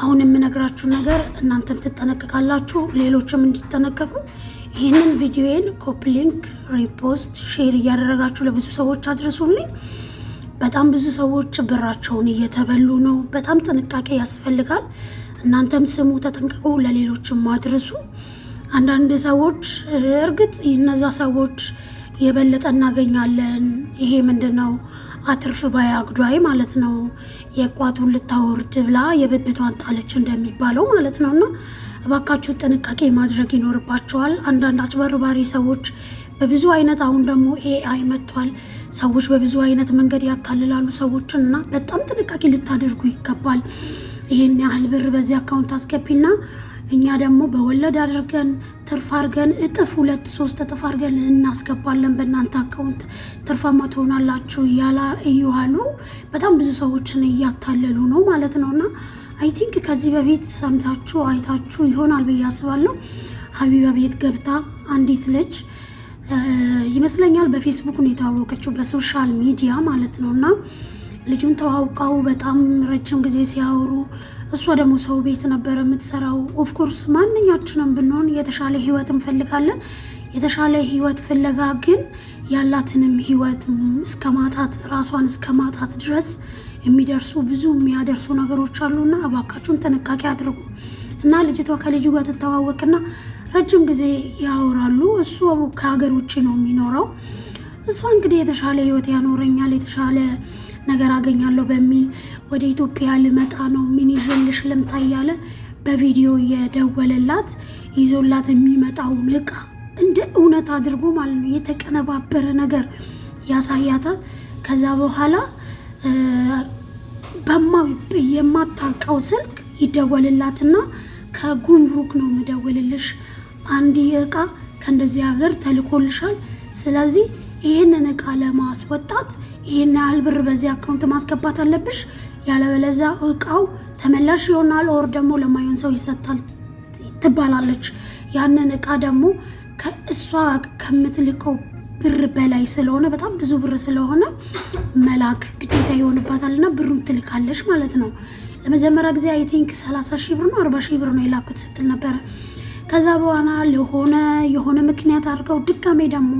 አሁን የምነግራችሁ ነገር እናንተም ትጠነቀቃላችሁ፣ ሌሎችም እንዲጠነቀቁ ይህንን ቪዲዮዬን ኮፒ ሊንክ፣ ሪፖስት፣ ሼር እያደረጋችሁ ለብዙ ሰዎች አድርሱልኝ። በጣም ብዙ ሰዎች ብራቸውን እየተበሉ ነው። በጣም ጥንቃቄ ያስፈልጋል። እናንተም ስሙ፣ ተጠንቀቁ፣ ለሌሎችም አድርሱ። አንዳንድ ሰዎች እርግጥ እነዛ ሰዎች የበለጠ እናገኛለን፣ ይሄ ምንድነው አትርፍ ባይ አግዷይ ማለት ነው፣ የቋቱን ልታወርድ ብላ የብብቷን ጣለች እንደሚባለው ማለት ነውና እባካችሁ ጥንቃቄ ማድረግ ይኖርባቸዋል። አንዳንድ አጭበርባሪ ሰዎች በብዙ አይነት፣ አሁን ደግሞ ኤአይ መጥቷል። ሰዎች በብዙ አይነት መንገድ ያታልላሉ ሰዎችንና በጣም ጥንቃቄ ልታደርጉ ይገባል። ይሄን ያህል ብር በዚህ አካውንት አስገቢና እኛ ደግሞ በወለድ አድርገን ትርፍ አድርገን እጥፍ 2-3 እጥፍ አድርገን እናስገባለን በእናንተ አካውንት ትርፋማ ትሆናላችሁ ያላ እዩዋሉ። በጣም ብዙ ሰዎችን እያታለሉ ነው ማለት ነውና አይ ቲንክ ከዚህ በፊት ሰምታችሁ አይታችሁ ይሆናል ብዬ አስባለሁ። ሀቢባ ቤት ገብታ አንዲት ልጅ ይመስለኛል በፌስቡክ ነው የታወቀችው፣ በሶሻል ሚዲያ ማለት ነውና ልጁን ተዋውቀው በጣም ረጅም ጊዜ ሲያወሩ እሷ ደግሞ ሰው ቤት ነበር የምትሰራው። ኦፍ ኮርስ ማንኛችንም ብንሆን የተሻለ ህይወት እንፈልጋለን። የተሻለ ህይወት ፍለጋ ግን ያላትንም ህይወት እስከ ማጣት ራሷን እስከ ማጣት ድረስ የሚደርሱ ብዙ የሚያደርሱ ነገሮች አሉና እባካችሁን ጥንቃቄ አድርጉ። እና ልጅቷ ከልጁ ጋር ትተዋወቅና ረጅም ጊዜ ያወራሉ። እሱ ከሀገር ውጭ ነው የሚኖረው። እሷ እንግዲህ የተሻለ ህይወት ያኖረኛል የተሻለ ነገር አገኛለሁ በሚል ወደ ኢትዮጵያ ልመጣ ነው ምን ይዤልሽ ልምጣ እያለ በቪዲዮ የደወለላት ይዞላት የሚመጣውን እቃ እንደ እውነት አድርጎ ማለት ነው የተቀነባበረ ነገር ያሳያታል። ከዛ በኋላ የማታውቀው ስልክ ይደወልላትና ከጉምሩክ ነው የምደውልልሽ፣ አንድ እቃ ከእንደዚህ ሀገር ተልኮልሻል፣ ስለዚህ ይህንን እቃ ለማስወጣት ይህን ያህል ብር በዚህ አካውንት ማስገባት አለብሽ፣ ያለበለዚያ እቃው ተመላሽ ይሆናል ኦር ደግሞ ለማይሆን ሰው ይሰጣል ትባላለች። ያንን እቃ ደግሞ ከእሷ ከምትልከው ብር በላይ ስለሆነ በጣም ብዙ ብር ስለሆነ መላክ ግዴታ ይሆንባታልና ብሩን ትልካለች ማለት ነው። ለመጀመሪያ ጊዜ አይ ቲንክ 30 ሺህ ብር ነው 40 ሺህ ብር ነው የላኩት ስትል ነበረ። ከዛ በኋላ የሆነ ምክንያት አድርገው ድጋሜ ደግሞ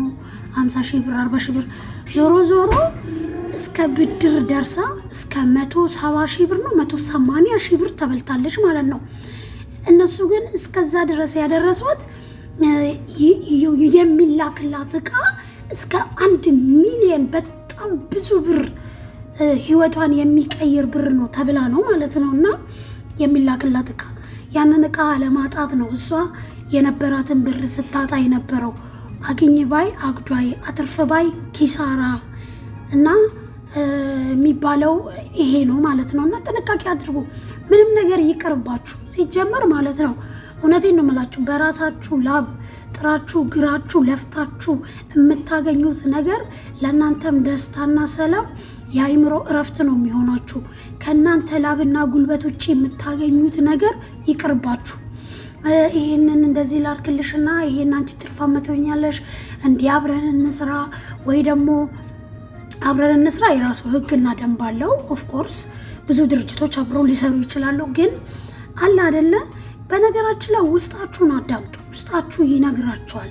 50 ሺህ ብር 40 ሺህ ብር ዞሮ እስከ ብድር ደርሳ እስከ 170 ሺህ ብር ነው 180 ሺህ ብር ተበልታለች ማለት ነው። እነሱ ግን እስከዛ ድረስ ያደረሷት የሚላክላት እቃ እስከ 1 ሚሊዮን በጣም ብዙ ብር ህይወቷን የሚቀይር ብር ነው ተብላ ነው ማለት ነውና የሚላክላት እቃ ያንን እቃ ለማጣት ነው እሷ የነበራትን ብር ስታጣ የነበረው። አግኝ ባይ አግዷይ አትርፍ ባይ ኪሳራ እና የሚባለው ይሄ ነው ማለት ነውና ጥንቃቄ አድርጉ። ምንም ነገር ይቅርባችሁ ሲጀመር ማለት ነው። እውነቴን ነው የምላችሁ። በራሳችሁ ላብ ጥራችሁ ግራችሁ ለፍታችሁ የምታገኙት ነገር ለእናንተም ደስታና ሰላም የአይምሮ እረፍት ነው የሚሆናችሁ። ከእናንተ ላብና ጉልበት ውጭ የምታገኙት ነገር ይቅርባችሁ። ይሄንን እንደዚህ ላርክልሽና ይሄን አንቺ ትርፋማ ትሆኛለሽ እንዲህ አብረን እንስራ ወይ ደግሞ አብረን እንስራ የራሱ ህግና ደንብ አለው። ኦፍ ኮርስ ብዙ ድርጅቶች አብረው ሊሰሩ ይችላሉ። ግን አለ አይደለ፣ በነገራችን ላይ ውስጣችሁን አዳምጡ። ውስጣችሁ ይነግራችኋል።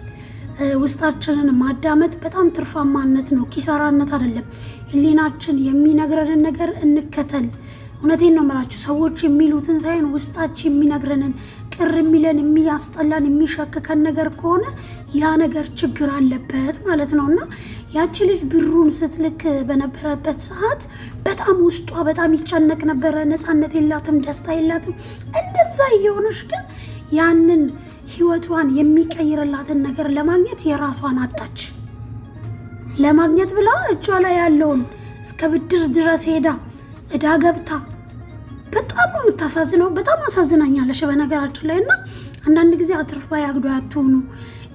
ውስጣችንን ማዳመጥ በጣም ትርፋማነት ነው፣ ኪሳራነት አይደለም። ህሊናችን የሚነግረንን ነገር እንከተል። እውነቴን ነው የምላችሁ። ሰዎች የሚሉትን ሳይሆን ውስጣችን የሚነግረንን ቅር የሚለን የሚያስጠላን የሚሸከከን ነገር ከሆነ ያ ነገር ችግር አለበት ማለት ነውና ያቺ ልጅ ብሩን ስትልክ በነበረበት ሰዓት በጣም ውስጧ በጣም ይጨነቅ ነበረ። ነፃነት የላትም፣ ደስታ የላትም። እንደዛ እየሆነች ግን ያንን ህይወቷን የሚቀይርላትን ነገር ለማግኘት የራሷን አጣች። ለማግኘት ብላ እጇ ላይ ያለውን እስከ ብድር ድረስ ሄዳ እዳ ገብታ በጣም ነው የምታሳዝነው። በጣም አሳዝናኛለሽ በነገራችን ላይ እና አንዳንድ ጊዜ አትርፍ ባይ አግዷይ አትሁኑ።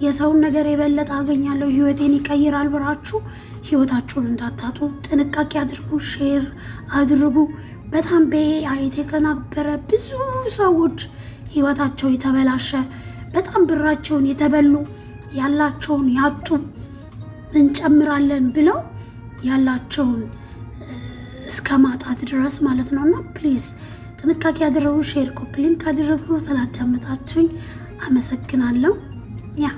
የሰውን ነገር የበለጠ አገኛለሁ ህይወቴን ይቀይራል ብራችሁ ህይወታችሁን እንዳታጡ ጥንቃቄ አድርጉ። ሼር አድርጉ። በጣም በኤአይ የተቀናበረ ብዙ ሰዎች ህይወታቸው የተበላሸ በጣም ብራቸውን የተበሉ ያላቸውን ያጡ እንጨምራለን ብለው ያላቸውን እስከ ማጣት ድረስ ማለት ነውና ፕሊዝ ጥንቃቄ ያደረጉ ሼር፣ ኮፒ ሊንክ አድርጉ። ስላዳመጣችሁኝ አመሰግናለሁ። ያ